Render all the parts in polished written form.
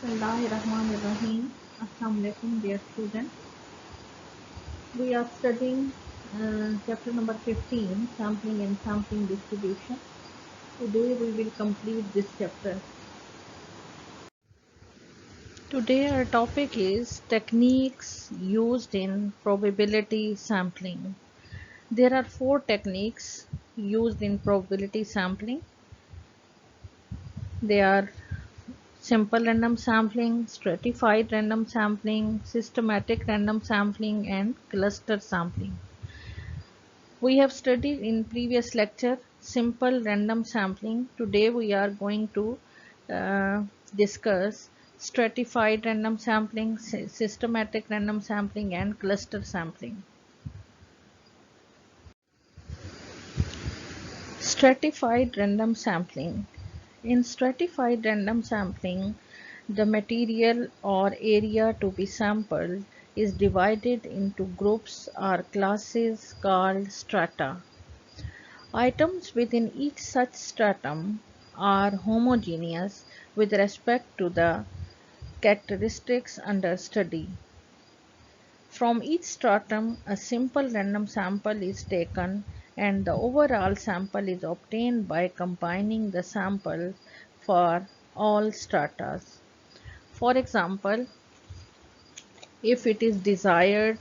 Bismillahirrahmanirrahim. Assalamu alaikum, dear students. We are studying chapter number 15, sampling and sampling distribution. Today we will complete this chapter. Today our topic is techniques used in probability sampling. There are 4 techniques used in probability sampling. They are simple random sampling, stratified random sampling, systematic random sampling, and cluster sampling. We have studied in previous lecture simple random sampling. Today we are going to discuss stratified random sampling, systematic random sampling, and cluster sampling. Stratified random sampling. In stratified random sampling, the material or area to be sampled is divided into groups or classes called strata. Items within each such stratum are homogeneous with respect to the characteristics under study. From each stratum, a simple random sample is taken and the overall sample is obtained by combining the samples for all stratas. For example, if it is desired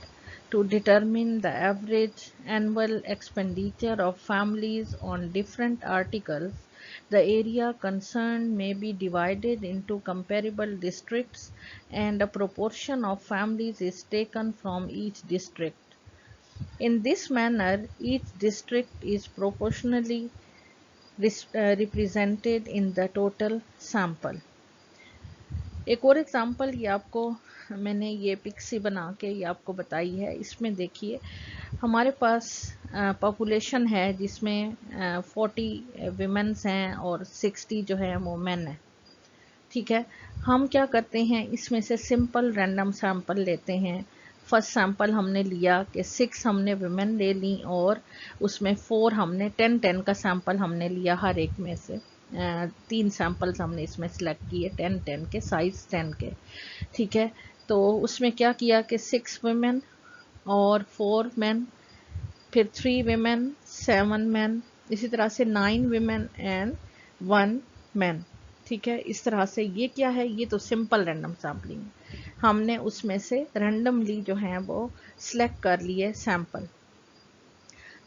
to determine the average annual expenditure of families on different articles, the area concerned may be divided into comparable districts and a proportion of families is taken from each district. In this manner, each district is proportionally represented in the total sample. एक और example ये आपको मैंने ये pixie बना के ये आपको बताई है। इसमें देखिए हमारे पास पॉपुलेशन है जिसमें 40 विमेंस हैं और 60 जो है वो मेन है। ठीक है, हम क्या करते हैं, इसमें से सिंपल रैंडम सैंपल लेते हैं। फर्स्ट सैंपल हमने लिया कि 6 हमने विमेन ले ली और उसमें 4 हमने 10 का सैंपल हमने लिया हर एक में से। 3 सैंपल्स हमने इसमें सिलेक्ट किए 10 के, साइज 10 के। ठीक है, तो उसमें क्या किया कि 6 वुमेन और 4 मैन, फिर 3 विमेन 7 मैन, इसी तरह से 9 विमेन एंड 1 मैन। ठीक है, इस तरह से ये क्या है, ये तो सिंपल रैंडम सैम्पलिंग। हमने उसमें से रैंडमली जो है वो सिलेक्ट कर लिए सैंपल।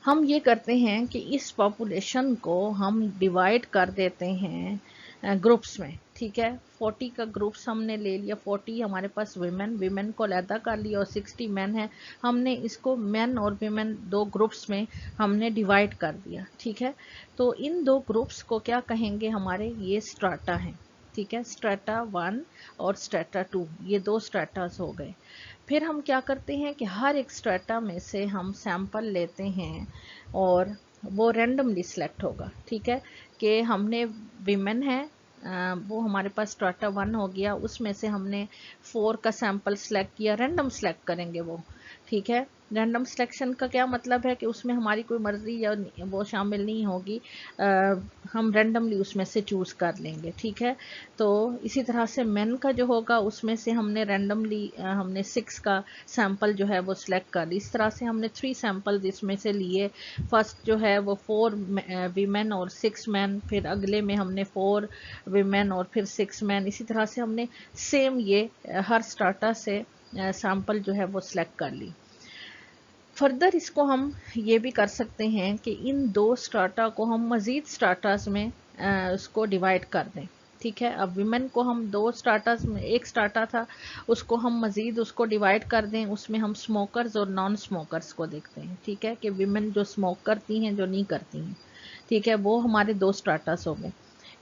हम ये करते हैं कि इस पॉपुलेशन को हम डिवाइड कर देते हैं ग्रुप्स में। ठीक है, 40 का ग्रुप्स हमने ले लिया, 40 हमारे पास विमेन को अलहदा कर लिया और 60 मैन है। हमने इसको मैन और विमेन 2 ग्रुप्स में हमने डिवाइड कर दिया। ठीक है, तो इन 2 ग्रुप्स को क्या कहेंगे, हमारे ये स्ट्राटा हैं। ठीक है, स्ट्राटा 1 और स्ट्राटा 2, ये 2 स्ट्राटास हो गए। फिर हम क्या करते हैं कि हर एक स्ट्राटा में से हम सैंपल लेते हैं और वो रैंडमली सिलेक्ट होगा। ठीक है, कि हमने विमेन है वो हमारे पास स्ट्राटा 1 हो गया, उसमें से हमने 4 का सैंपल सिलेक्ट किया, रैंडम सिलेक्ट करेंगे वो। ठीक है, रैंडम सिलेक्शन का क्या मतलब है कि उसमें हमारी कोई मर्जी या वो शामिल नहीं होगी, हम रैंडमली उसमें से चूज़ कर लेंगे। ठीक है, तो इसी तरह से मेन का जो होगा उसमें से हमने रैंडमली हमने 6 का सैंपल जो है वो सिलेक्ट कर ली। इस तरह से हमने 3 सैंपल इसमें से लिए। फर्स्ट जो है वो 4 वीमेन और 6 मैन, फिर अगले में हमने 4 वीमेन और फिर 6 मैन। इसी तरह से हमने सेम ये हर स्टार्टा से सैंपल जो है वो सिलेक्ट कर ली। फर्दर इसको हम ये भी कर सकते हैं कि इन 2 स्टार्टा को हम मज़ीद स्टार्टास में उसको डिवाइड कर दें। ठीक है, अब विमेन को हम 2 स्टार्टास में, एक स्टार्टा था उसको हम मज़ीद उसको डिवाइड कर दें, उसमें हम स्मोकर्स और नॉन स्मोकर्स को देखते हैं। ठीक है, कि विमेन जो स्मोक करती हैं, जो नहीं करती हैं। ठीक है, वो हमारे 2 स्टार्टास हो गए।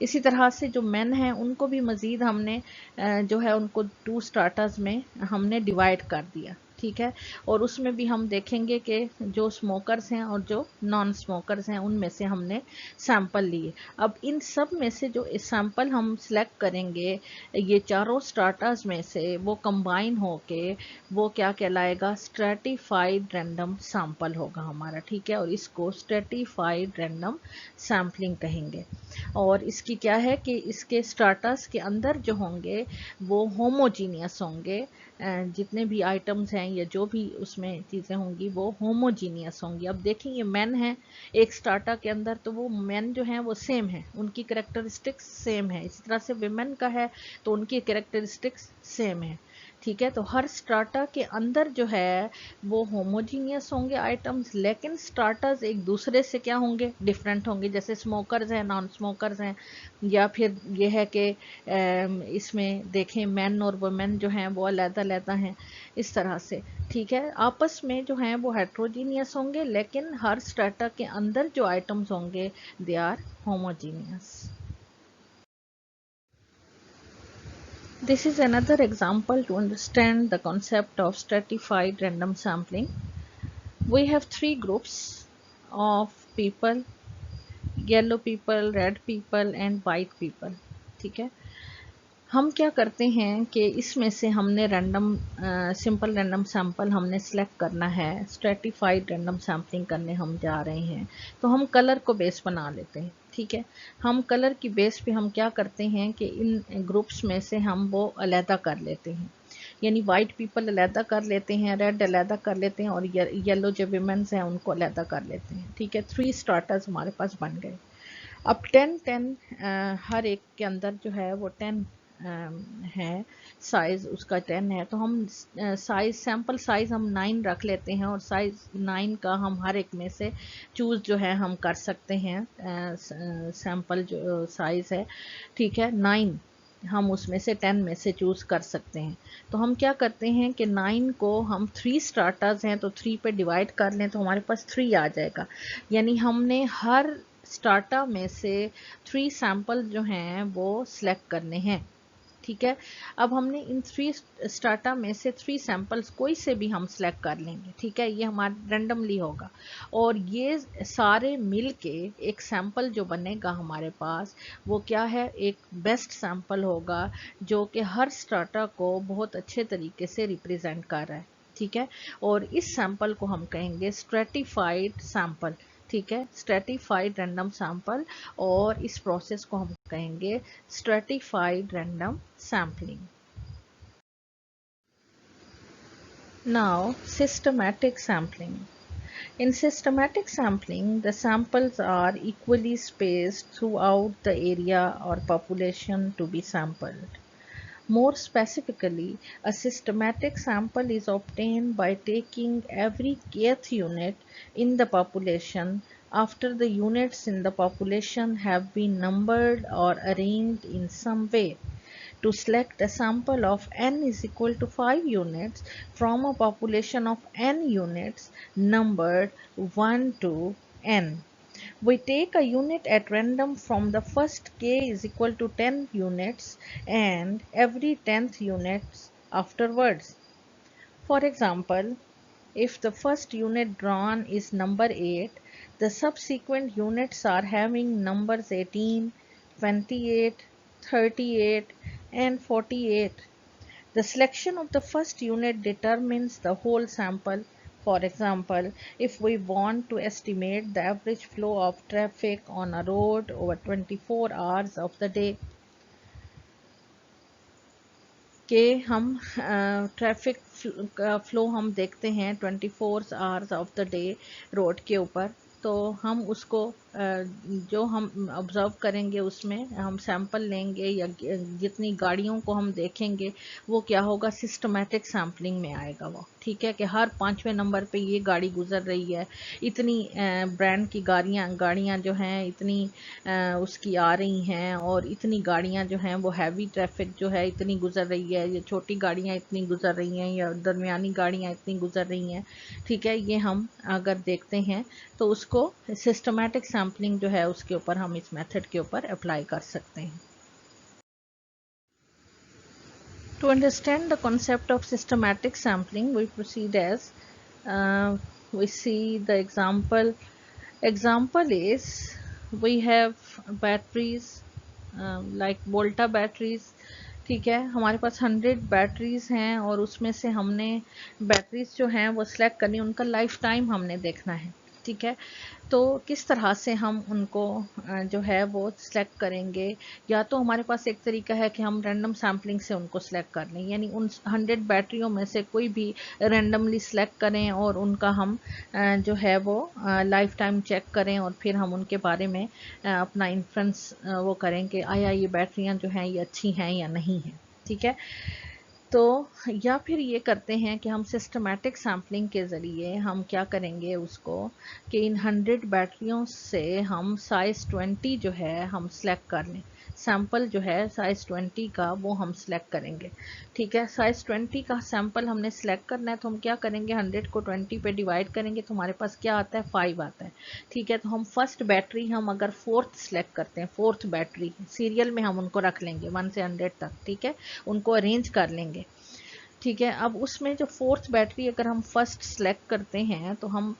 इसी तरह से जो मेन हैं उनको भी मज़ीद हमने जो है उनको 2 स्टार्टर्स में हमने डिवाइड कर दिया। ठीक है, और उसमें भी हम देखेंगे कि जो स्मोकर्स हैं और जो नॉन स्मोकर्स हैं उनमें से हमने सैंपल लिए। अब इन सब में से जो सैंपल हम सिलेक्ट करेंगे ये चारों स्टार्टर्स में से, वो कंबाइन होके वो क्या कहलाएगा, स्ट्रेटिफाइड रैंडम सैंपल होगा हमारा। ठीक है, और इसको स्ट्रेटिफाइड रैंडम सैम्पलिंग कहेंगे। और इसकी क्या है कि इसके स्टार्टर्स के अंदर जो होंगे वो होमोजीनियस होंगे, जितने भी आइटम्स हैं या जो भी उसमें चीज़ें होंगी वो होमोजीनियस होंगी। अब देखेंगे मेन है एक स्टार्टर के अंदर, तो वो मेन जो हैं वो सेम है, उनकी कैरेक्टरिस्टिक्स सेम है। इसी तरह से विमेन का है तो उनकी कैरेक्टरिस्टिक्स सेम है। ठीक है, तो हर स्टार्टा के अंदर जो है वो होमोजीनियस होंगे आइटम्स, लेकिन स्टार्टर्स एक दूसरे से क्या होंगे, डिफरेंट होंगे। जैसे स्मोकर्स हैं, नॉन स्मोकर्स हैं, या फिर ये है कि इसमें देखें मैन और वुमेन जो हैं वो अलग-अलग हैं, इस तरह से। ठीक है, आपस में जो हैं वो हेट्रोजीनियस होंगे, लेकिन हर स्टार्टा के अंदर जो आइटम्स होंगे they are homogeneous. This is another example to understand the concept of stratified random sampling. We have three groups of people: yellow people, red people and white people. ठीक है, हम क्या करते हैं कि इसमें से हमने रैंडम सिंपल रैंडम सैंपल हमने सेलेक्ट करना है, स्ट्रेटिफाइड रैंडम सैम्पलिंग करने हम जा रहे हैं, तो हम कलर को बेस बना लेते हैं। ठीक है, हम कलर की बेस पे हम क्या करते हैं कि इन ग्रुप्स में से हम वो अलहदा कर लेते हैं, यानी वाइट पीपल अलहदा कर लेते हैं, रेड अलहदा कर लेते हैं, और येलो जो विमेंस हैं उनको अलहदा कर लेते हैं। ठीक है, 3 स्टार्टर्स हमारे पास बन गए। अब 10 हर एक के अंदर जो है वो 10 है, साइज उसका 10 है, तो हम साइज सैंपल साइज हम 9 रख लेते हैं, और साइज 9 का हम हर एक में से चूज़ जो है हम कर सकते हैं। सैंपल जो साइज है, ठीक है, 9 हम उसमें से 10 में से चूज़ कर सकते हैं। तो हम क्या करते हैं कि 9 को हम 3 स्टार्टर्स हैं तो 3 पे डिवाइड कर लें तो हमारे पास 3 आ जाएगा, यानी हमने हर स्टार्टर में से 3 सैंपल जो हैं वो सिलेक्ट करने हैं। ठीक है, अब हमने इन 3 स्टार्टा में से 3 सैंपल्स कोई से भी हम सिलेक्ट कर लेंगे। ठीक है, ये हमारा रैंडमली होगा, और ये सारे मिल के एक सैंपल जो बनेगा हमारे पास वो क्या है, एक बेस्ट सैंपल होगा जो कि हर स्टार्टा को बहुत अच्छे तरीके से रिप्रेजेंट कर रहा है। ठीक है, और इस सैंपल को हम कहेंगे स्ट्रेटिफाइड सैंपल। ठीक है, स्ट्रेटिफाइड रैंडम सैंपल, और इस प्रोसेस को हम कहेंगे stratified random sampling. Now, systematic sampling. In systematic sampling, the samples are equally spaced throughout the area or population to be sampled. More specifically, a systematic sample is obtained by taking every kth unit in the population after the units in the population have been numbered or arranged in some way. To select a sample of n is equal to 5 units from a population of n units numbered 1 to n. We take a unit at random from the first k is equal to 10 units and every 10th unit afterwards. For example, if the first unit drawn is number 8, the subsequent units are having numbers 18, 28, 38 and 48. The selection of the first unit determines the whole sample. For example, if we want to estimate the average flow of traffic on a road over 24 hours of the day, कि हम traffic flow हम देखते हैं 24 hours of the day road के ऊपर, तो हम उसको जो हम ऑब्ज़र्व करेंगे उसमें हम सैंपल लेंगे, या जितनी गाड़ियों को हम देखेंगे वो क्या होगा, सिस्टमैटिक सैम्पलिंग में आएगा वो। ठीक है, कि हर 5वें नंबर पे ये गाड़ी गुजर रही है, इतनी ब्रांड की गाड़ियाँ जो हैं इतनी उसकी आ रही हैं, और इतनी गाड़ियाँ जो हैं वो हैवी ट्रैफिक जो है इतनी गुजर रही है, ये छोटी गाड़ियाँ इतनी गुजर रही हैं, या दरमियानी गाड़ियाँ इतनी गुजर रही हैं। ठीक है, ये हम अगर देखते हैं तो उसको सिस्टमैटिक सैम्पलिंग जो है उसके ऊपर हम इस मेथड के ऊपर अप्लाई कर सकते हैं। To understand the concept of systematic sampling, we proceed as we see the example. Example is we have batteries like Volta batteries. ठीक है, हमारे पास 100 बैटरीज हैं और उसमें से हमने बैटरीज जो हैं वो सिलेक्ट करनी, उनका लाइफ टाइम हमने देखना है। ठीक है। तो किस तरह से हम उनको जो है वो सिलेक्ट करेंगे, या तो हमारे पास एक तरीका है कि हम रैंडम सैम्पलिंग से उनको सिलेक्ट कर लें, यानी उन 100 बैटरियों में से कोई भी रैंडमली सिलेक्ट करें और उनका हम जो है वो लाइफ टाइम चेक करें और फिर हम उनके बारे में अपना इन्फ्रेंस वो करें कि आया ये बैटरियाँ जो हैं ये अच्छी हैं या नहीं हैं। ठीक है। तो या फिर ये करते हैं कि हम सिस्टमैटिक सैम्पलिंग के ज़रिए हम क्या करेंगे उसको कि इन 100 बैटरियों से हम साइज़ 20 जो है हम सिलेक्ट कर लें। सैंपल जो है साइज़ 20 का वो हम सिलेक्ट करेंगे। ठीक है। साइज़ 20 का सैंपल हमने सिलेक्ट करना है, तो हम क्या करेंगे 100 को 20 पे डिवाइड करेंगे तो हमारे पास क्या आता है 5 आता है। ठीक है। तो हम फर्स्ट बैटरी हम अगर फोर्थ सिलेक्ट करते हैं, फोर्थ बैटरी सीरियल में हम उनको रख लेंगे 1 से 100 तक। ठीक है। उनको अरेंज कर लेंगे। ठीक है। अब उसमें जो फोर्थ बैटरी अगर हम फर्स्ट सेलेक्ट करते हैं तो हम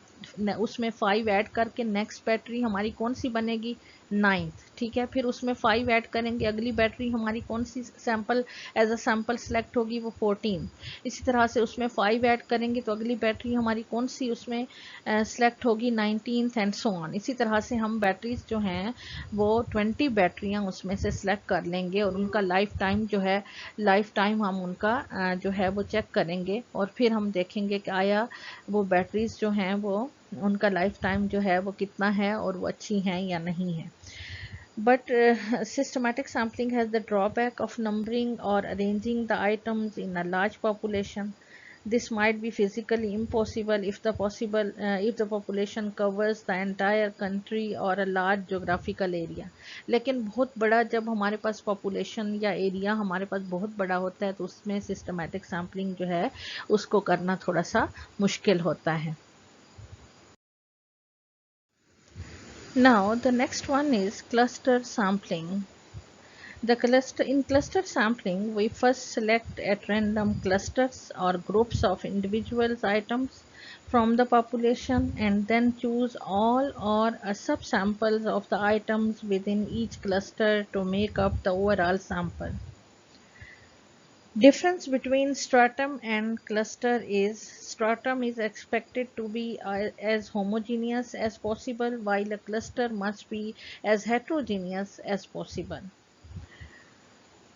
उसमें 5 ऐड करके नेक्स्ट बैटरी हमारी कौन सी बनेगी 9th। ठीक है। फिर उसमें 5 ऐड करेंगे, अगली बैटरी हमारी कौन सी sample as a sample select होगी वो 14। इसी तरह से उसमें 5 ऐड करेंगे तो अगली बैटरी हमारी कौन सी उसमें सेलेक्ट होगी 19th एंड सो ऑन। इसी तरह से हम बैटरीज जो हैं वो 20 बैटरियां उसमें से सिलेक्ट कर लेंगे और उनका लाइफ टाइम जो है लाइफ टाइम हम उनका जो है वो चेक करेंगे और फिर हम देखेंगे कि आया वो बैटरीज जो हैं वो उनका लाइफ टाइम जो है वो कितना है और वो अच्छी हैं या नहीं है। But systematic sampling has the drawback of numbering or arranging the items in a large population. This might be physically impossible if the population covers the entire country or a large geographical area. लेकिन बहुत बड़ा जब हमारे पास population या area हमारे पास बहुत बड़ा होता है तो उसमें systematic sampling जो है उसको करना थोड़ा सा मुश्किल होता है। Now the next one is cluster sampling. In cluster sampling, we first select at random clusters or groups of individuals items from the population and then choose all or a subsamples of the items within each cluster to make up the overall sample. Difference between stratum and cluster is stratum is expected to be as homogeneous as possible while a cluster must be as heterogeneous as possible.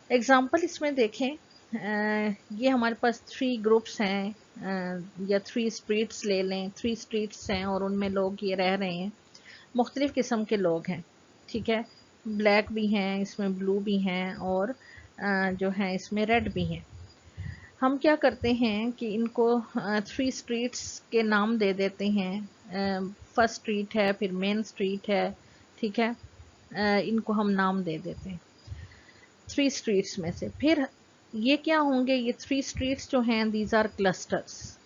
Example इसमें देखें, ये हमारे पास 3 groups हैं या 3 streets ले लें, 3 streets हैं और उनमें लोग ये रह रहे हैं, मुख्तलिफ़ किस्म के लोग हैं। ठीक है। ब्लैक भी हैं, इसमें ब्लू भी हैं और जो हैं इसमें रेड भी हैं। हम क्या करते हैं कि इनको 3 स्ट्रीट्स के नाम दे देते हैं। फर्स्ट स्ट्रीट है, फिर मेन स्ट्रीट है। ठीक है। इनको हम नाम दे देते हैं 3 स्ट्रीट्स में से। फिर ये क्या होंगे, ये 3 स्ट्रीट्स जो हैं दीज आर क्लस्टर्स।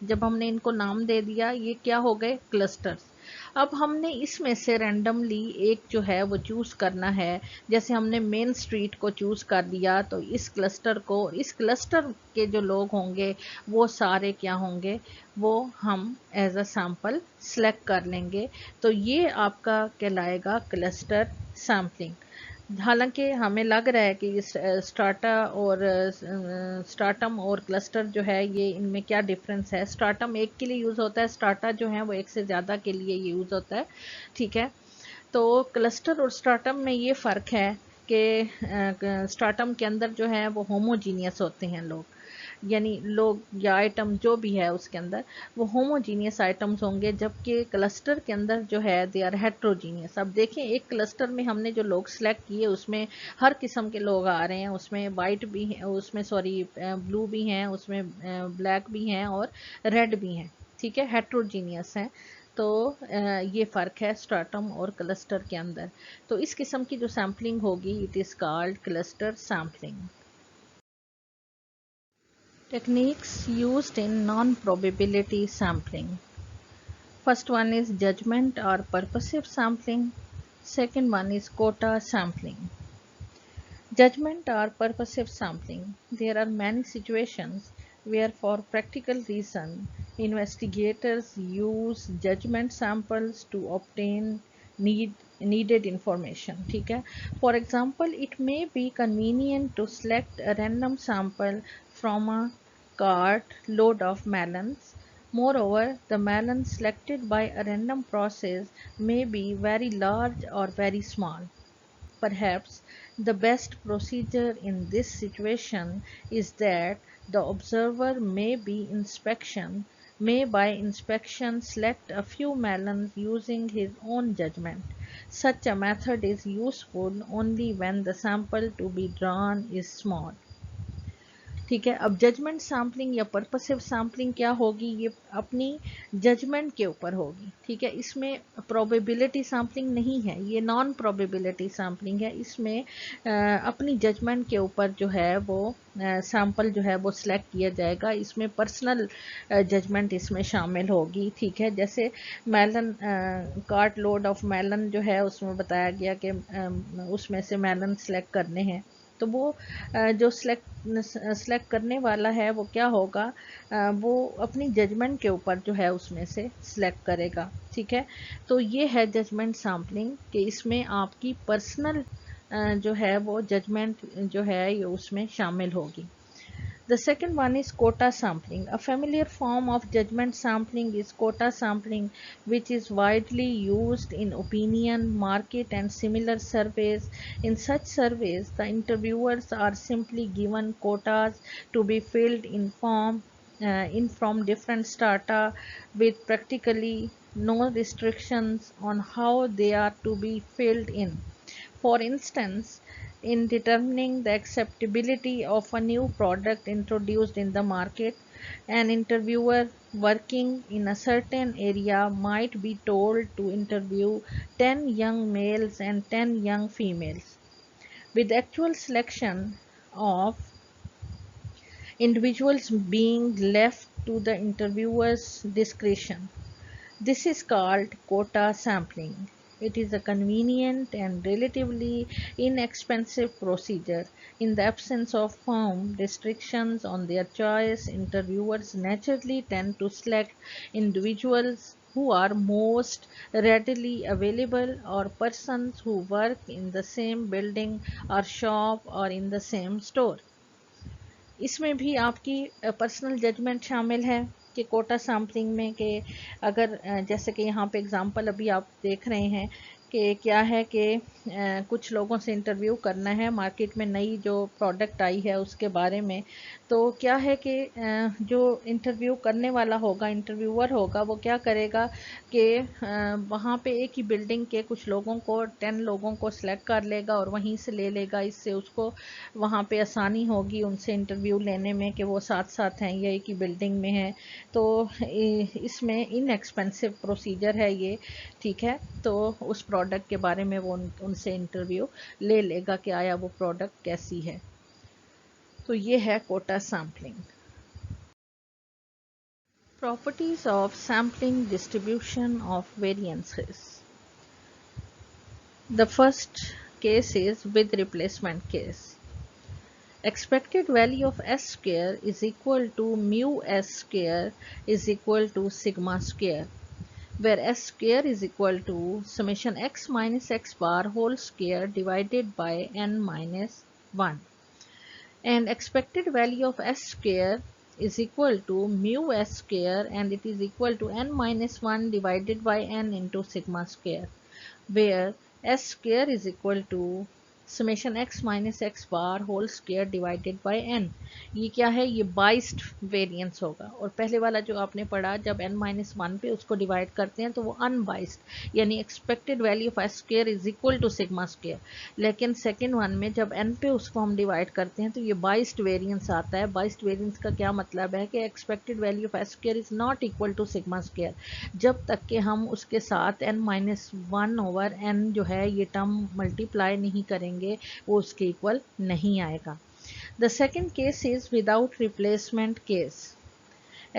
जब हमने इनको नाम दे दिया ये क्या हो गए क्लस्टर्स। अब हमने इसमें से रैंडमली एक जो है वो चूज़ करना है। जैसे हमने मेन स्ट्रीट को चूज़ कर दिया तो इस क्लस्टर के जो लोग होंगे वो सारे क्या होंगे, वो हम एज अ सैंपल सेलेक्ट कर लेंगे। तो ये आपका कहलाएगा क्लस्टर सैम्पलिंग। हालांकि हमें लग रहा है कि स्टार्टम और क्लस्टर जो है ये इनमें क्या डिफरेंस है। स्टार्टम एक के लिए यूज़ होता है, स्टार्टा जो है वो एक से ज़्यादा के लिए यूज़ होता है। ठीक है। तो क्लस्टर और स्टार्टम में ये फ़र्क है कि स्टार्टम के अंदर जो है वो होमोजीनियस होते हैं लोग, यानी लोग या आइटम जो भी है उसके अंदर वो होमोजीनियस आइटम्स होंगे, जबकि क्लस्टर के अंदर जो है दे आर हेट्रोजीनियस। अब देखें एक क्लस्टर में हमने जो लोग सेलेक्ट किए उसमें हर किस्म के लोग आ रहे हैं, उसमें वाइट भी हैं, उसमें ब्लू भी हैं, उसमें ब्लैक भी हैं और रेड भी हैं। ठीक है। हेट्रोजीनियस हैं। तो ये फ़र्क है स्ट्राटम और क्लस्टर के अंदर। तो इस किस्म की जो सैम्पलिंग होगी it is called cluster sampling. Techniques used in non-probability sampling. First one is judgment or purposive sampling. Second one is quota sampling. Judgment or purposive sampling. There are many situations where for practical reason investigators use judgment samples to obtain needed information. ठीक है। For example, it may be convenient to select a random sample from a cart load of melons Moreover, the melon selected by a random process may be very large or very small. Perhaps the best procedure in this situation is that the observer may by inspection select a few melons using his own judgment. Such a method is useful only when the sample to be drawn is small. ठीक है, अब judgement sampling या purposive sampling क्या होगी, ये अपनी judgement के ऊपर होगी। ठीक है, इसमें प्रोबेबिलिटी सैम्पलिंग नहीं है, ये नॉन प्रोबेबिलिटी सैम्पलिंग है। इसमें अपनी जजमेंट के ऊपर जो है वो सैंपल जो है वो सिलेक्ट किया जाएगा। इसमें पर्सनल जजमेंट इसमें शामिल होगी। ठीक है, जैसे melon cart load of melon जो है उसमें बताया गया कि उसमें से मेलन सेलेक्ट करने हैं, तो वो जो सेलेक्ट करने वाला है वो क्या होगा, वो अपनी जजमेंट के ऊपर जो है उसमें से सिलेक्ट करेगा। ठीक है, तो ये है जजमेंट सैम्पलिंग कि इसमें आपकी पर्सनल जो है वो जजमेंट जो है ये उसमें शामिल होगी। The second one is quota sampling. A familiar form of judgment sampling is quota sampling, which is widely used in opinion, market, and similar surveys. In such surveys, the interviewers are simply given quotas to be filled in from different strata with practically no restrictions on how they are to be filled in. For instance, in determining the acceptability of a new product introduced in the market, an interviewer working in a certain area might be told to interview 10 young males and 10 young females, with actual selection of individuals being left to the interviewer's discretion. This is called quota sampling. It is a convenient and relatively inexpensive procedure. In the absence of firm restrictions on their choice, interviewers naturally tend to select individuals who are most readily available or persons who work in the same building or shop or in the same store. इसमें भी आपकी personal judgement शामिल है कि Kota sampling में कि अगर जैसे कि यहाँ पे एग्जांपल अभी आप देख रहे हैं कि क्या है कि कुछ लोगों से इंटरव्यू करना है मार्केट में नई जो प्रोडक्ट आई है उसके बारे में, तो क्या है कि जो इंटरव्यू करने वाला होगा, इंटरव्यूअर होगा, वो क्या करेगा कि वहाँ पे एक ही बिल्डिंग के कुछ लोगों को 10 लोगों को सिलेक्ट कर लेगा और वहीं से ले लेगा। इससे उसको वहाँ पे आसानी होगी उनसे इंटरव्यू लेने में कि वो साथ साथ हैं या एक ही बिल्डिंग में हैं। तो इसमें इनएक्सपेंसिव प्रोसीजर है ये। ठीक है, तो उस प्रोडक्ट के बारे में वो उनसे इंटरव्यू ले लेगा कि आया वो प्रोडक्ट कैसी है। तो ये है quota sampling. Properties of sampling distribution of variances. The first case is with replacement case. Expected value of s square is equal to mu s square is equal to sigma square, where s square is equal to summation x minus x bar whole square divided by n minus 1, and expected value of s square is equal to mu s square and it is equal to n minus 1 divided by n into sigma square, where s square is equal to summation x minus X bar whole square divided by n। ये क्या है, ये biased variance होगा। और पहले वाला जो आपने पढ़ा जब n माइनस वन पे उसको डिवाइड करते हैं तो वो अनबाइस्ड यानी expected value of S square is equal to sigma square. लेकिन सेकेंड वन में जब n पे उसको हम डिवाइड करते हैं तो ये बाइस्ड वेरिएंस आता है। बाइस्ड वेरिएंस का क्या मतलब है कि expected value of S square is not equal to sigma square जब तक कि हम उसके साथ n minus one over n जो है ये टर्म मल्टीप्लाई नहीं करेंगे, वो उसके इक्वल नहीं आएगा। The second case is without replacement case.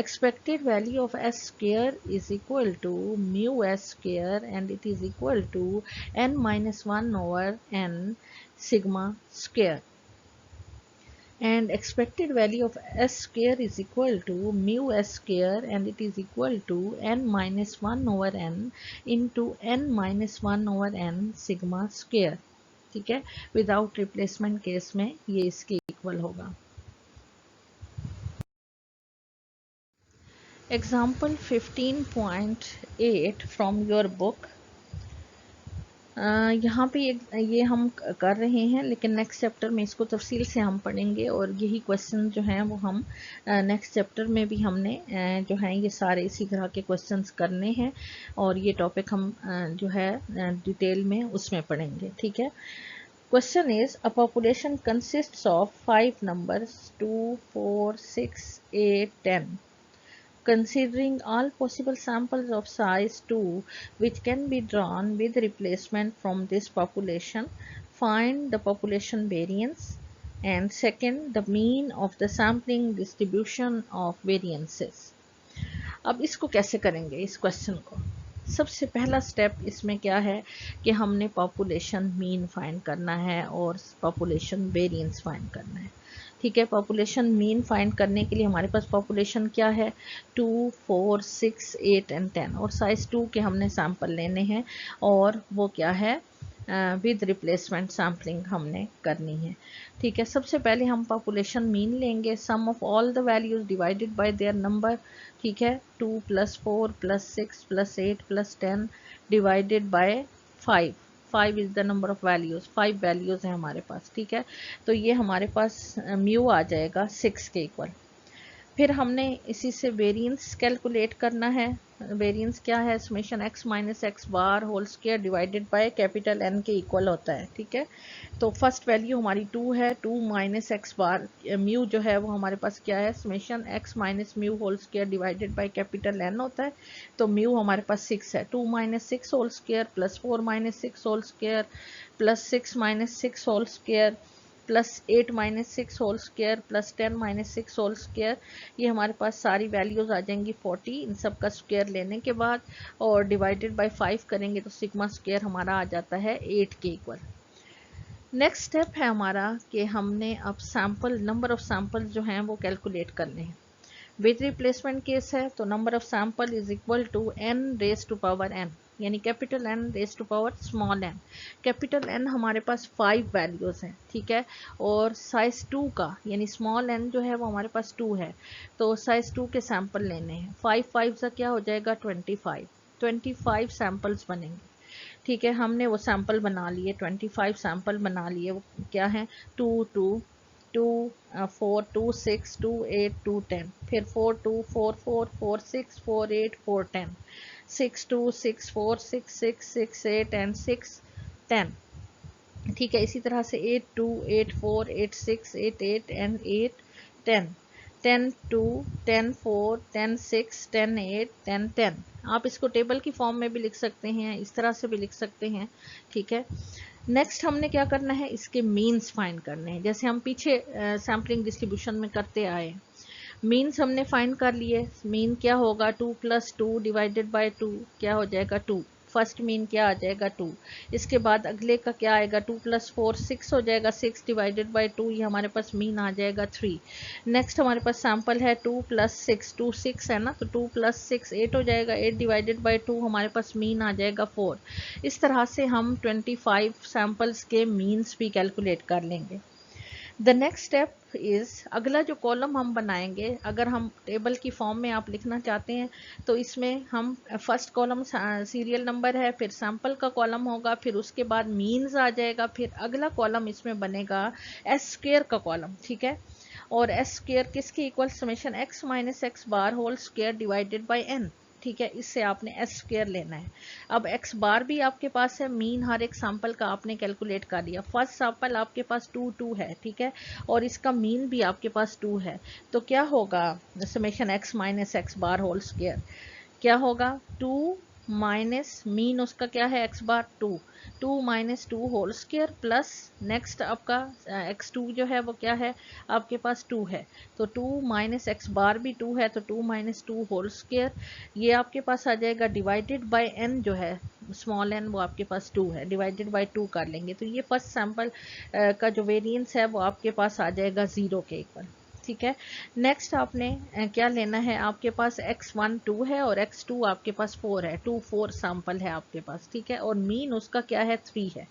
Expected value of s square is equal to mu s square and it is equal to n minus 1 over n sigma square. And expected value of s square is equal to mu s square and it is equal to n minus 1 over n into n minus 1 over n sigma square। ठीक है, without replacement case में ये इसके equal होगा। Example 15.8 from your book. यहाँ पे ये हम कर रहे हैं, लेकिन नेक्स्ट चैप्टर में इसको तफसील से हम पढ़ेंगे और यही क्वेश्चन जो हैं वो हम नेक्स्ट चैप्टर में भी हमने जो हैं ये सारे इसी तरह के क्वेश्चंस करने हैं और ये टॉपिक हम जो है डिटेल में उसमें पढ़ेंगे। ठीक है। Question is a population consists of 5 numbers 2, 4, 6, 8, 10. Considering all possible samples of size 2 which can be drawn with replacement from this population, find the population variance, and second, the mean of the sampling distribution of variances. अब इसको कैसे करेंगे इस question को? सबसे पहला step इसमें क्या है कि हमने पॉपुलेशन मीन फाइंड करना है और पॉपुलेशन वेरिएंस फाइंड करना है। ठीक है। पॉपुलेशन मीन फाइंड करने के लिए हमारे पास पॉपुलेशन क्या है? 2, 4, 6, 8 एंड 10 और साइज 2 के हमने सैंपल लेने हैं और वो क्या है? विद रिप्लेसमेंट सैम्पलिंग हमने करनी है। ठीक है। सबसे पहले हम पॉपुलेशन मीन लेंगे, sum of all the values divided by their number. ठीक है। 2 + 4 + 6 + 8 + 10 divided by 5। 5 is the number of values, 5 values हैं हमारे पास। ठीक है। तो ये हमारे पास म्यू आ जाएगा 6 के इक्वल। फिर हमने इसी से वेरिएंस कैलकुलेट करना है। वेरिएंस क्या है? Summation x - x bar whole square divided by capital N के इक्वल होता है। ठीक है। तो फर्स्ट वैल्यू हमारी 2 है, 2 - x बार म्यू जो है वो हमारे पास क्या है? Summation x - mu whole square divided by capital N होता है। तो म्यू हमारे पास 6 है। 2 - 6 whole square + 4 - 6 whole square + 6 - 6 whole square +8 - 6 whole square +10 - 6 whole square. ये हमारे पास सारी वैल्यूज आ जाएंगी 40 इन सब का स्क्वायर लेने के बाद, और डिवाइडेड बाय 5 करेंगे तो सिग्मा स्क्वायर हमारा आ जाता है 8 के इक्वल। नेक्स्ट स्टेप है हमारा कि हमने अब सैंपल नंबर ऑफ सैंपल जो हैं वो कैलकुलेट करने हैं। विद रिप्लेसमेंट केस है तो number of sample is equal to n⁻n, यानी कैपिटल N⁻n। कैपिटल N हमारे पास 5 वैल्यूज हैं। ठीक है। और साइज 2 का यानी स्मॉल n जो है वो हमारे पास 2 है, तो साइज 2 के सैंपल लेने हैं। 5 5 से क्या हो जाएगा? 25 सैंपल्स बनेंगे। ठीक है। हमने वो सैंपल बना लिए, 25 सैंपल बना लिए। वो क्या है? 2 2 2 4 2 6 2 8 2 10, फिर 4 2 4 4 4 6 4 8 4 10, 6 2 6 4 6 6 6 8 एंड 6 10। ठीक है। इसी तरह से 8 2 8 4 8 6 8 8 एंड 8 10, 10 2 10 4 10 6 10 8 10 10। आप इसको टेबल की फॉर्म में भी लिख सकते हैं, इस तरह से भी लिख सकते हैं। ठीक है। नेक्स्ट हमने क्या करना है? इसके मीन्स फाइंड करने हैं, जैसे हम पीछे सैम्पलिंग डिस्ट्रीब्यूशन में करते आए। मीन्स हमने फाइंड कर लिए। मीन क्या होगा? 2 + 2 डिवाइडेड बाय 2 क्या हो जाएगा? 2। फर्स्ट मीन क्या आ जाएगा? 2। इसके बाद अगले का क्या आएगा? 2 + 4 6 हो जाएगा, 6 डिवाइडेड बाय 2 ये हमारे पास मीन आ जाएगा 3। नेक्स्ट हमारे पास सैंपल है 2 + 6, 2 6 है ना, तो 2 + 6 8 हो जाएगा, 8 डिवाइडेड बाय 2 हमारे पास मीन आ जाएगा 4। इस तरह से हम 25 सैंपल्स के मीन्स भी कैलकुलेट कर लेंगे। द नेक्स्ट स्टेप इज़, अगला जो कॉलम हम बनाएंगे, अगर हम टेबल की फॉर्म में आप लिखना चाहते हैं तो इसमें हम फर्स्ट कॉलम सीरियल नंबर है, फिर सैंपल का कॉलम होगा, फिर उसके बाद मीन्स आ जाएगा, फिर अगला कॉलम इसमें बनेगा एस स्क्वायर का कॉलम। ठीक है। और एस स्क्वायर किसके equal? Summation x - x bar whole square divided by n। ठीक है। इससे आपने एस स्क्वायर लेना है। अब x बार भी आपके पास है, मीन हर एक सैंपल का आपने कैलकुलेट कर लिया। फर्स्ट सैंपल आपके पास 2 2 है। ठीक है। और इसका मीन भी आपके पास 2 है, तो क्या होगा? Summation x - x bar whole square क्या होगा? 2 माइनस मीन उसका क्या है? x bar 2, 2 - 2 whole square plus next आपका x2 जो है वो क्या है? आपके पास 2 है, तो 2 - x बार भी 2 है, तो 2 - 2 होल स्क्वायर ये आपके पास आ जाएगा, डिवाइडेड बाय n जो है स्मॉल n वो आपके पास 2 है, डिवाइडेड बाय 2 कर लेंगे, तो ये फर्स्ट सैंपल का जो वेरिएंस है वो आपके पास आ जाएगा 0 के इक्वल। ठीक है। नेक्स्ट आपने क्या लेना है, आपके पास x1 2 है और x2 आपके पास 4 है, 2 4 सैंपल है आपके पास, ठीक है, और मीन उसका क्या है 3 है।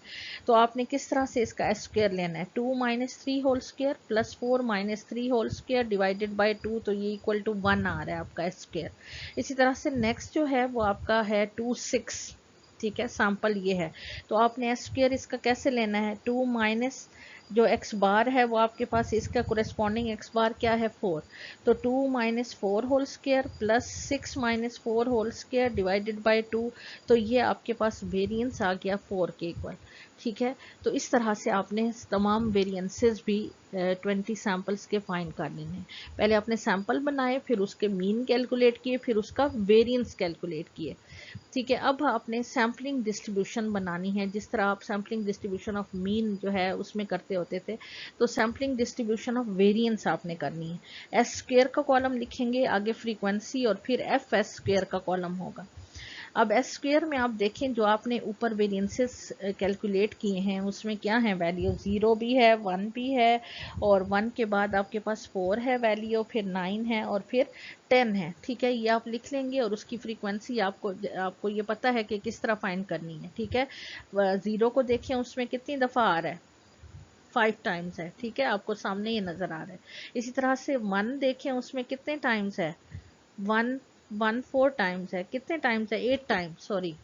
तो आपने किस तरह से इसका एस स्क्वायर लेना है, 2 minus 3 whole square plus 4 minus 3 whole square divided by 2, तो ये इक्वल टू 1 आ रहा है आपका एस स्क्वायर। इसी तरह से नेक्स्ट जो है वो आपका है 2 6, ठीक है, सैंपल ये है। तो आपने एस स्क्वायर इसका कैसे लेना है, 2 माइनस जो एक्स बार है वो आपके पास इसका कोरेस्पॉन्डिंग एक्स बार क्या है 4, तो 2 minus 4 whole square plus 6 minus 4 whole square divided by 2, तो ये आपके पास वेरिएंस आ गया 4 के इक्वल, ठीक है। तो इस तरह से आपने तमाम वेरिएंसेस भी 20 सैम्पल्स के फाइंड कर लेने हैं। पहले आपने सैंपल बनाए, फिर उसके मीन कैलकुलेट किए, फिर उसका वेरिएंस कैलकुलेट किए, ठीक है। अब आपने सैम्पलिंग डिस्ट्रीब्यूशन बनानी है, जिस तरह आप सैम्पलिंग डिस्ट्रीब्यूशन ऑफ मीन जो है उसमें करते होते थे, तो सैम्पलिंग डिस्ट्रीब्यूशन ऑफ वेरिएंस आपने करनी है। एस स्क्वायर का कॉलम लिखेंगे, आगे फ्रीक्वेंसी, और फिर एफ एस स्क्वायर का कॉलम होगा। अब एस स्क्वायर में आप देखें जो आपने ऊपर वेरिएंसेस कैलकुलेट किए हैं उसमें क्या है वैल्यू, 0 भी है, 1 भी है, और 1 के बाद आपके पास 4 है वैल्यू, फिर 9 है, और फिर 10 है, ठीक है। ये आप लिख लेंगे, और उसकी फ्रीक्वेंसी आपको ये पता है कि किस तरह फाइंड करनी है, ठीक है। 0 को देखें उसमें कितनी दफ़ा आ रहा है, 5 टाइम्स है, ठीक है, आपको सामने ये नज़र आ रहा है। इसी तरह से 1 देखें उसमें कितने टाइम्स है, 1 1 4 टाइम्स है, कितने टाइम्स है 8 टाइम्स, सॉरी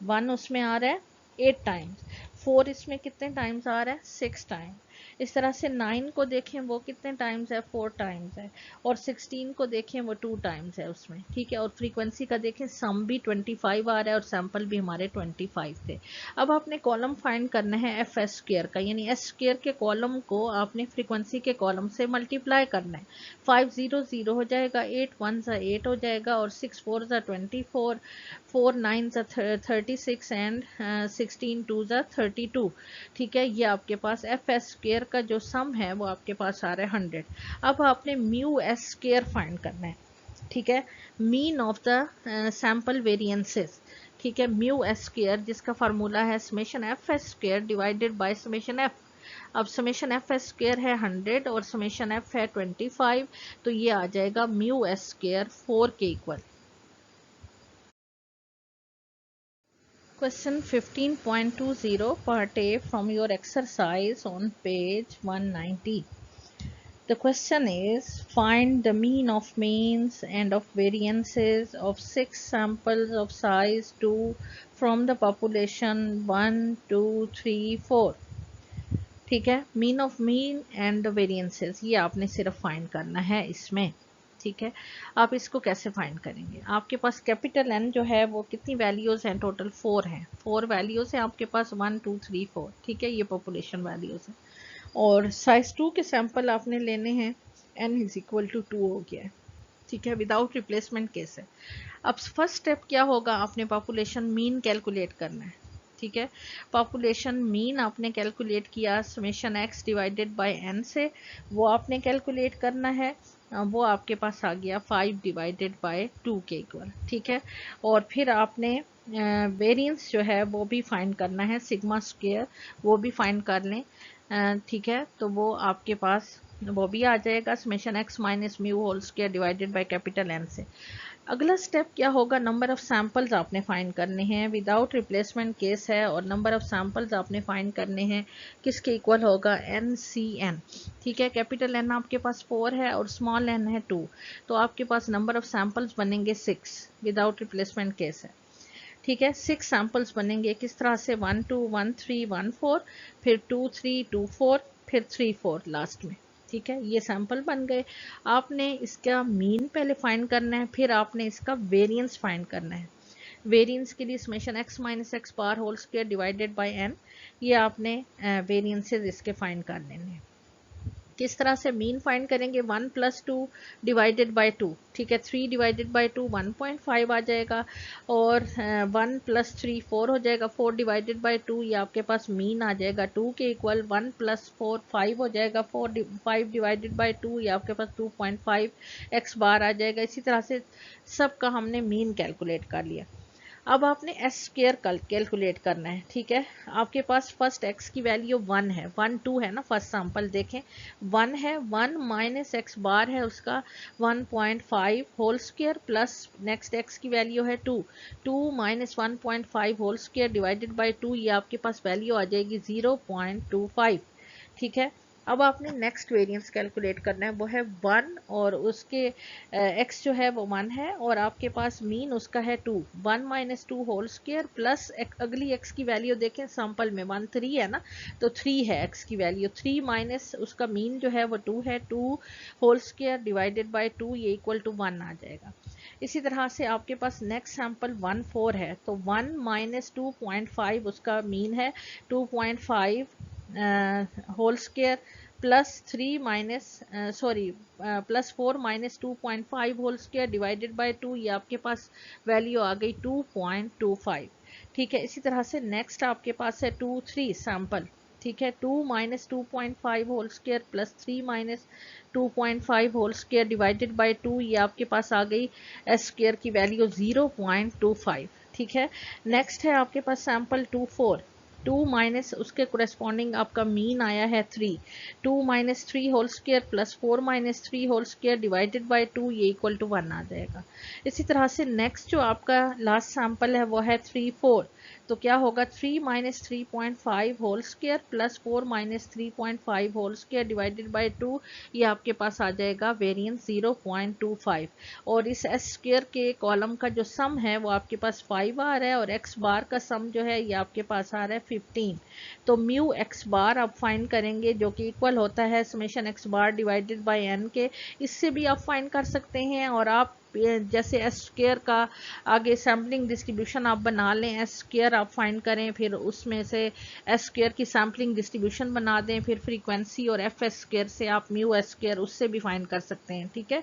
1 उसमें आ रहा है 8 टाइम्स, 4 इसमें कितने टाइम्स आ रहा है 6 टाइम्स। इस तरह से 9 को देखें वो कितने टाइम्स है 4 टाइम्स है, और 16 को देखें वो 2 टाइम्स है उसमें, ठीक है। और फ्रीक्वेंसी का देखें सम भी 25 आ रहा है और सैंपल भी हमारे 25 थे। अब आपने कॉलम फाइंड करना है एफ एस स्क्वायर का, यानी एस स्क्वायर के कॉलम को आपने फ्रीक्वेंसी के कॉलम से मल्टीप्लाई करना है। 5 0 0 हो जाएगा, 8 1 8 हो जाएगा, और 6 4 24, 4 9 36, एंड 16 2 32, ठीक है। ये आपके पास एफ एस स्क्वायर का जो सम है वो आपके पास आ रहा है 100। अब आपने म्यू एस स्क्वायर फाइंड करना है, ठीक है, mean of the sample variances, ठीक है, म्यू एस स्क्वायर जिसका फार्मूला है summation F S square divided by summation F. अब समेशन एफ एस स्क्वायर है 100 और समेशन एफ है 25, तो ये आ जाएगा म्यू एस स्क्वायर 4 के equal. Question 15.20 part A from your exercise on page 190. The question is, find the mean of means and of variances of 6 samples of size 2 from the population 1 2 3 4, ठीक है। Mean of mean and variances ये आपने सिर्फ find करना है इसमें, ठीक है। आप इसको कैसे फाइंड करेंगे, आपके पास कैपिटल एन जो है वो कितनी वैल्यूज़ हैं, टोटल 4 हैं, 4 वैल्यूज़ हैं आपके पास 1 2 3 4, ठीक है, ये पॉपुलेशन वैल्यूज़ हैं। और साइज 2 के सैंपल आपने लेने हैं, n इज इक्वल टू 2 हो गया है, ठीक है, विदाउट रिप्लेसमेंट केस है। अब फर्स्ट स्टेप क्या होगा, आपने पॉपुलेशन मीन कैलकुलेट करना है, ठीक है। पॉपुलेशन मीन आपने कैलकुलेट किया summation X divided by N से, वो आपने कैलकुलेट करना है, वो आपके पास आ गया 5 डिवाइडेड बाय 2 के इक्वल, ठीक है। और फिर आपने वेरिएंस जो है वो भी फाइंड करना है, सिग्मा स्क्वायर वो भी फाइंड कर लें, ठीक है। तो वो आपके पास वो भी आ जाएगा summation X minus mu whole square divided by capital N से। अगला स्टेप क्या होगा, नंबर ऑफ सैंपल्स आपने फाइंड करने हैं, विदाउट रिप्लेसमेंट केस है, और नंबर ऑफ सैंपल्स आपने फाइंड करने हैं किसके इक्वल होगा, एन सी एन, ठीक है। कैपिटल एन आपके पास 4 है और स्मॉल एन है 2, तो आपके पास नंबर ऑफ सैंपल्स बनेंगे 6, विदाउट रिप्लेसमेंट केस है, ठीक है। 6 सैंपल्स बनेंगे किस तरह से, 1 2 1 3 1 4, फिर 2 3 2 4, फिर 3 4 लास्ट में, ठीक है। ये सैंपल बन गए। आपने इसका मीन पहले फाइंड करना है, फिर आपने इसका वेरिएंस फाइंड करना है। वेरिएंस के लिए summation X minus X bar whole square divided by N, ये आपने वेरिएंसेस इसके फाइंड कर लेने हैं। किस तरह से मीन फाइंड करेंगे, 1 + 2 डिवाइडेड बाय 2, ठीक है, 3 डिवाइडेड बाय 2 1.5 आ जाएगा, और 1 + 3 4 हो जाएगा, 4 डिवाइडेड बाय 2 ये आपके पास मीन आ जाएगा 2 के इक्वल, 1 + 4 5 हो जाएगा, 5 डिवाइडेड बाय 2 ये आपके पास 2.5 एक्स बार आ जाएगा। इसी तरह से सबका हमने मीन कैलकुलेट कर लिया। अब आपने एस स्क्वायर कैलकुलेट करना है, ठीक है। आपके पास फर्स्ट एक्स की वैल्यू 1 है, 1 2 है ना, फर्स्ट सैंपल देखें 1 है, 1 माइनस एक्स बार है उसका 1.5 whole square plus next X की वैल्यू है 2, 2 minus 1.5 whole square divided by 2, ये आपके पास वैल्यू आ जाएगी 0.25, ठीक है। अब आपने नेक्स्ट वेरिएंस कैलकुलेट करना है, वो है 1 और उसके x जो है वो 1 है और आपके पास मीन उसका है 2, 1 माइनस 2 होल स्क्वायर प्लस अगली x की वैल्यू देखें सैंपल में 1 3 है ना, तो 3 है x की वैल्यू, 3 माइनस उसका मीन जो है वो 2 है, 2 होल स्क्वायर डिवाइडेड बाय 2, ये इक्वल टू 1 आ जाएगा। इसी तरह से आपके पास नेक्स्ट सैंपल 1 4 है, तो 1 माइनस 2.5 उसका मीन है, 2.5 whole square plus 3 minus plus 4 minus 2.5 whole square divided by 2, ये आपके पास वैल्यू आ गई 2.25, ठीक है। इसी तरह से नेक्स्ट आपके पास है 2 3 सैंपल, ठीक है, 2 minus 2.5 whole square plus 3 minus 2.5 whole square divided by 2, ये आपके पास आ गई एस स्क्वायर की वैल्यू 0.25, ठीक है। नेक्स्ट है आपके पास सैंपल 2 4, 2 माइनस उसके कोरेस्पॉन्डिंग आपका मीन आया है 3, 2 minus 3 whole square plus 4 minus 3 whole square divided by 2, ये इक्वल टू 1 आ जाएगा। इसी तरह से नेक्स्ट जो आपका लास्ट सैंपल है वो है 3 4, तो क्या होगा 3 minus 3.5 whole square plus 4 minus 3.5 whole square divided by 2, ये आपके पास आ जाएगा वेरिएंस 0.25 और इस एस स्क्वायर के कॉलम का जो सम है वो आपके पास 5 आ रहा है और एक्स बार का सम जो है ये आपके पास आ रहा है 15। तो म्यू एक्स बार आप फाइंड करेंगे जो कि इक्वल होता है summation X bar divided by N के, इससे भी आप फाइंड कर सकते हैं। और आप जैसे एस स्क्वायर का आगे सैम्पलिंग डिस्ट्रीब्यूशन आप बना लें, एस स्क्वायर आप फाइंड करें, फिर उसमें से एस स्क्वायर की सैम्पलिंग डिस्ट्रीब्यूशन बना दें, फिर फ्रीक्वेंसी और एफ एस स्क्वायर से आप म्यू एस स्क्वायर उससे भी फाइंड कर सकते हैं, ठीक है।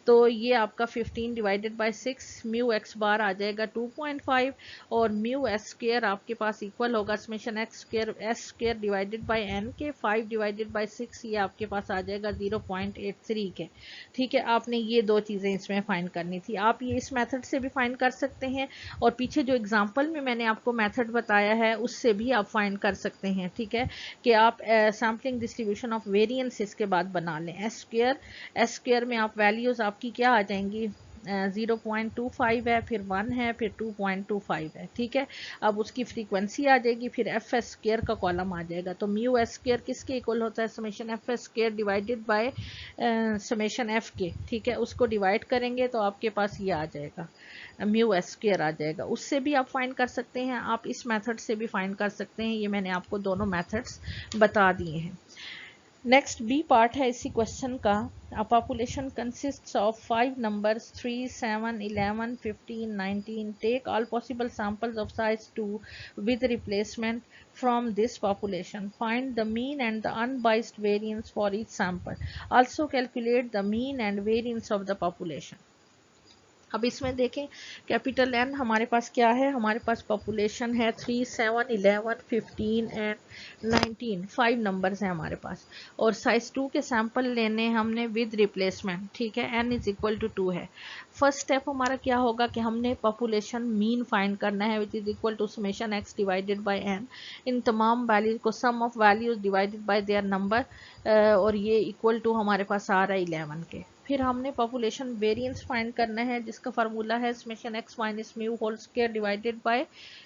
तो ये आपका 15 divided by 6 mu X bar आ जाएगा 2.5 और म्यू एस स्क्वायर आपके पास इक्वल होगा summation X square S square divided by N के, 5 डिवाइडेड बाय 6 ये आपके पास आ जाएगा 0.83 के, ठीक है। आपने ये दो चीज़ें इसमें फाइंड करनी थी। आप ये इस मेथड से भी फाइंड कर सकते हैं और पीछे जो एग्जांपल में मैंने आपको मेथड बताया है उससे भी आप फाइंड कर सकते हैं, ठीक है, कि आप सैम्पलिंग डिस्ट्रीब्यूशन ऑफ वेरिएंस इसके बाद बना लें। एस स्क्वायर में आप वैल्यूज आपकी क्या आ जाएंगी 0.25 है, फिर 1 है, फिर 2.25 है, ठीक है। अब उसकी फ्रीक्वेंसी आ जाएगी, फिर एफ एस स्क्वायर का कॉलम आ जाएगा। तो म्यू एस स्क्वायर किसके इक्वल होता है summation F S square divided by summation F के, ठीक है। उसको डिवाइड करेंगे तो आपके पास ये आ जाएगा म्यू एस स्क्वायर आ जाएगा। उससे भी आप फाइंड कर सकते हैं, आप इस मेथड से भी फाइंड कर सकते हैं। ये मैंने आपको दोनों मेथड्स बता दिए हैं। नेक्स्ट बी पार्ट है इसी क्वेश्चन का। A population consists of 5 numbers 3, 7, 11, 15, 19. Take all possible samples of size 2 with replacement from this population. Find the mean and the unbiased variance for each sample. Also calculate the mean and variance of the population. अब इसमें देखें capital N हमारे पास क्या है, हमारे पास population है 3, 7, 11, 15 and 19, 5 numbers हैं हमारे पास और साइज 2 के सैंपल लेने हमने विद रिप्लेसमेंट, ठीक है। एन इज इक्वल टू 2 है। फर्स्ट स्टेप हमारा क्या होगा कि हमने पॉपुलेशन मीन फाइंड करना है which is equal to summation X divided by N. इन तमाम वैल्यूज को sum of values divided by their number और ये इक्वल टू हमारे पास आ रहा है 11 के। फिर हमने पॉपुलेशन वेरिएंस फाइंड करना है जिसका फार्मूला है summation X minus mu whole square divided by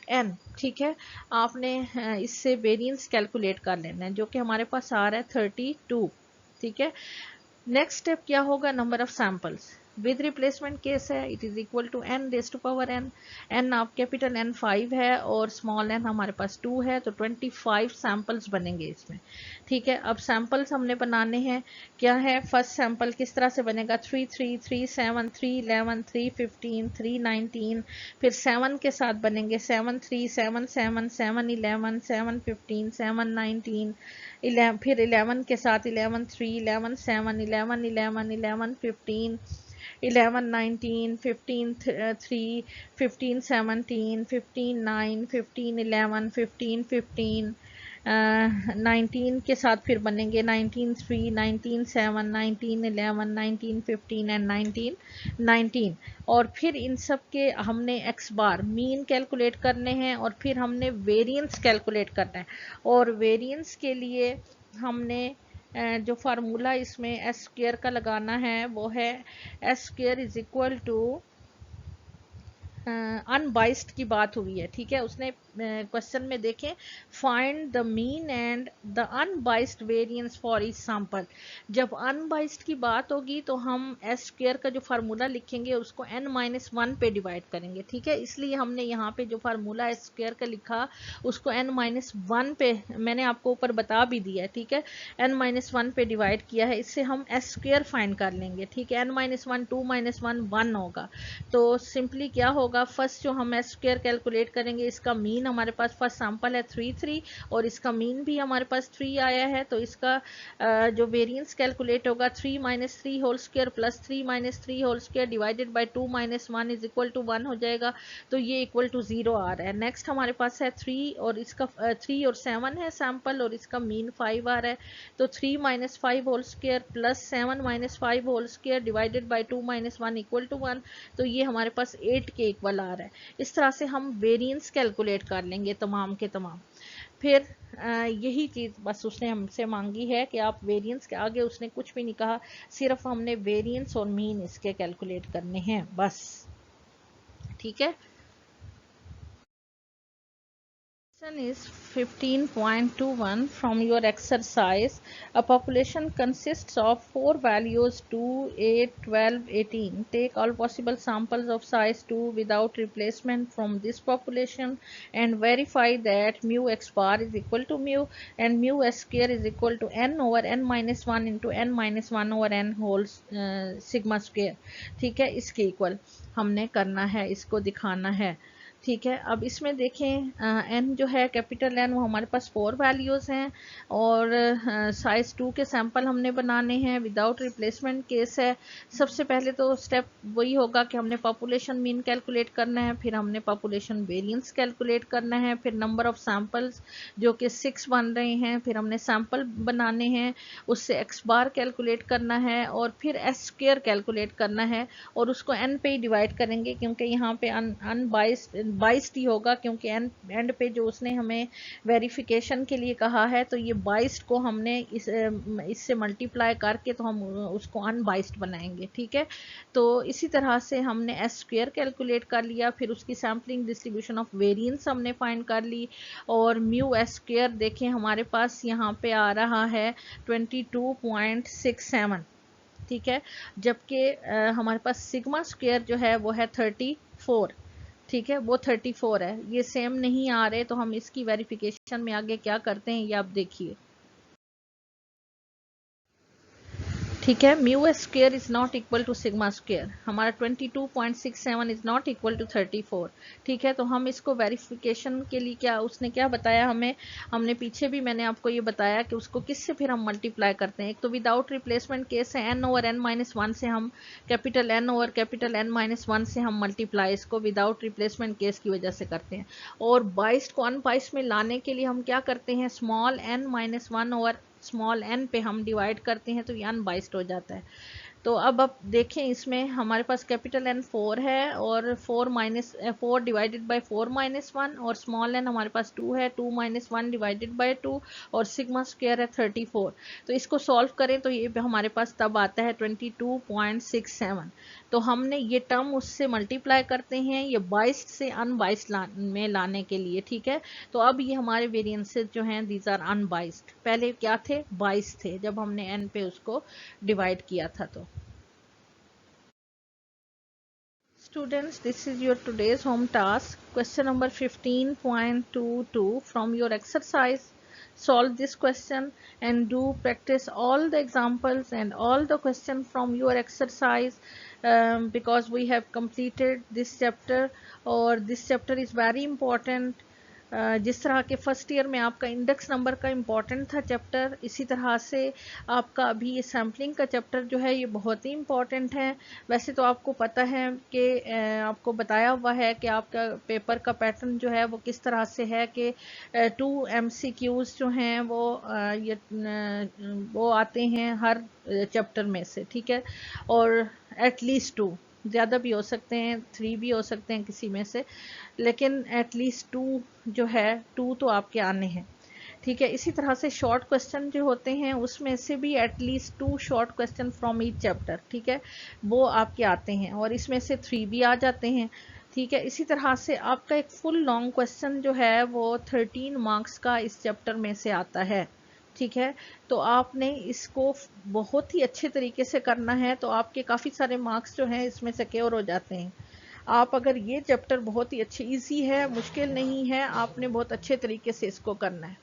N, ठीक है। आपने इससे वेरिएंस कैलकुलेट कर लेना है जो कि हमारे पास आ रहा है 32, ठीक है। नेक्स्ट स्टेप क्या होगा, number of samples with replacement case है, it is equal to N raise to power N. N आप कैपिटल एन 5 है और स्मॉल एन हमारे पास 2 है, तो 25 सैंपल्स बनेंगे इसमें, ठीक है। अब सैंपल्स हमने बनाने हैं, क्या है फर्स्ट सैंपल किस तरह से बनेगा 3 3 3 7 3 11 3 15 3 19, फिर 7 के साथ बनेंगे 7 3 7 7 7 11 7 15 7 19, 11 फिर 11 के साथ 11 3 11 7 11 11 11 15 11 19 15 3 15 17 15 9 15 11 15 15 19 के साथ फिर बनेंगे 19 3, 19 7, 19 11, 19 15 एंड 19 और फिर इन सब के हमने x बार मीन कैलकुलेट करने हैं और फिर हमने वेरिएंस कैलकुलेट करना है। और वेरिएंस के लिए हमने जो फार्मूला इसमें एस स्क्वायर का लगाना है वो है S square is equal to unbiased की बात हुई है, ठीक है। उसने क्वेश्चन में देखें find the mean and the unbiased variance for each sample. जब अनबाइस्ड की बात होगी तो हम एस स्क्वायर का जो फार्मूला लिखेंगे उसको n-1 पे डिवाइड करेंगे, ठीक है। इसलिए हमने यहाँ पे जो फार्मूला एस स्क्वायर का लिखा उसको n-1 पे मैंने आपको ऊपर बता भी दिया है, ठीक है। n-1 पे डिवाइड किया है, इससे हम एस स्क्वायर फाइंड कर लेंगे, ठीक है। n-1 2 -1 1 होगा। तो सिंपली क्या होगा, फर्स्ट जो हम एस स्क्वायर कैलकुलेट करेंगे, इसका मीन हमारे पास फर्स्ट सैंपल है 3 और इसका मीन भी हमारे पास 3 आया है। तो इसका जो वेरिएंस कैलकुलेट होगा 3 - 3 whole square plus 3 - 3 whole square divided by 2 - 1 is equal to 1 हो जाएगा। तो ये इक्वल टू 0 आ रहा है। नेक्स्ट हमारे पास है 3 और इसका 3 और 7 है सैंपल और इसका मीन 5 आ रहा है। तो 3 - 5 whole square plus 7 - 5 whole square divided by 2 - 1 equal to 1। तो ये हमारे पास 8 के इक्वल आ रहा है। इस तरह से हम वेरिएंस कैलकुलेट कर लेंगे तमाम के तमाम। फिर यही चीज़ बस उसने हमसे मांगी है कि आप वेरिएंस के आगे उसने कुछ भी नहीं कहा, सिर्फ हमने वेरिएंस और मीन इसके कैलकुलेट करने हैं बस, ठीक है। Question is 15.21 from your exercise. A population consists of 4 values 2, 8, 12, 18. Take all possible samples of size 2 without replacement from this population and verify that mu x bar is equal to mu and mu s square is equal to n over n minus 1 into n minus 1 over n whole sigma square, ठीक है। इसके equal हमने करना है, इसको दिखाना है, ठीक है। अब इसमें देखें एन जो है कैपिटल एन वो हमारे पास 4 वैल्यूज़ हैं और साइज़ 2 के सैंपल हमने बनाने हैं, विदाउट रिप्लेसमेंट केस है। सबसे पहले तो स्टेप वही होगा कि हमने पॉपुलेशन मीन कैलकुलेट करना है, फिर हमने पॉपुलेशन वेरिएंस कैलकुलेट करना है, फिर नंबर ऑफ़ सैंपल्स जो कि 6 बन रहे हैं, फिर हमने सैंपल बनाने हैं, उससे एक्स बार कैलकुलेट करना है और फिर एस स्क्वायर कैलकुलेट करना है और उसको एन पे ही डिवाइड करेंगे क्योंकि यहाँ पे बाइस्ड ही होगा, क्योंकि एंड पे जो उसने हमें वेरिफिकेशन के लिए कहा है तो ये बाइस्ड को हमने इससे मल्टीप्लाई करके तो हम उसको अनबाइस्ड बनाएंगे, ठीक है। तो इसी तरह से हमने एस स्क्वायर कैलकुलेट कर लिया, फिर उसकी सैम्पलिंग डिस्ट्रीब्यूशन ऑफ वेरिएंस हमने फाइंड कर ली और म्यू एस स्क्वायर देखें हमारे पास यहाँ पे आ रहा है 22.67, ठीक है। जबकि हमारे पास सिग्मा स्क्वायर जो है वो है 34, ठीक है, वो 34 है। ये सेम नहीं आ रहे तो हम इसकी वेरिफिकेशन में आगे क्या करते हैं ये आप देखिए, ठीक है। Mu S square is not equal to sigma square, हमारा 22.67 इज नॉट इक्वल टू 34, ठीक है। तो हम इसको वेरिफिकेशन के लिए क्या उसने क्या बताया हमें, हमने पीछे भी मैंने आपको ये बताया कि उसको किससे फिर हम मल्टीप्लाई करते हैं। एक तो विदाउट रिप्लेसमेंट केस है n ओवर n-1 से हम capital N over capital n-1 से हम मल्टीप्लाई इसको विदाउट रिप्लेसमेंट केस की वजह से करते हैं। और बाइस्ड को अनबाइस्ड में लाने के लिए हम क्या करते हैं, small n-1 over small n पे हम डिवाइड करते हैं तो ये अनबाइस्ड हो जाता है। तो अब आप देखें इसमें हमारे पास कैपिटल N 4 है और 4 डिवाइडेड बाय 4 - 1 और स्मॉल n हमारे पास 2 है, 2 - 1 डिवाइडेड बाय 2 और सिग्मा स्क्वायर है 34। तो इसको सॉल्व करें तो ये हमारे पास तब आता है 22.67। तो हमने ये टर्म उससे मल्टीप्लाई करते हैं ये बाइस्ड से अनबाइस्ड में लाने के लिए, ठीक है। तो अब ये हमारे वेरिएंसेस जो हैं दीज आर अनबाइस्ड, पहले क्या थे, बाइस्ड थे जब हमने n पे उसको डिवाइड किया था। तो students, this is your today's home task, question number 15.22 from your exercise. Solve this question and do practice all the examples and all the questions from your exercise, because we have completed this chapter or this chapter is very important जिस तरह के first year में आपका index number का important था chapter, इसी तरह से आपका अभी ये सैम्पलिंग का चैप्टर जो है ये बहुत ही इम्पॉर्टेंट है। वैसे तो आपको पता है कि आपको बताया हुआ है कि आपका पेपर का पैटर्न जो है वो किस तरह से है कि 2 MCQs जो हैं वो आते हैं हर चैप्टर में से, ठीक है, और एटलीस्ट 2, ज़्यादा भी हो सकते हैं, 3 भी हो सकते हैं किसी में से, लेकिन एटलीस्ट 2 जो है 2 तो आपके आने हैं, ठीक है। इसी तरह से शॉर्ट क्वेश्चन जो होते हैं उसमें से भी at least 2 short question from each chapter, ठीक है, वो आपके आते हैं, और इसमें से 3 भी आ जाते हैं, ठीक है। इसी तरह से आपका एक फुल लॉन्ग क्वेश्चन जो है वो 13 मार्क्स का इस चैप्टर में से आता है, ठीक है। तो आपने इसको बहुत ही अच्छे तरीके से करना है, तो आपके काफ़ी सारे मार्क्स जो हैं इसमें सिक्योर हो जाते हैं। आप अगर ये चैप्टर बहुत ही अच्छे, इजी है, मुश्किल नहीं है, आपने बहुत अच्छे तरीके से इसको करना है।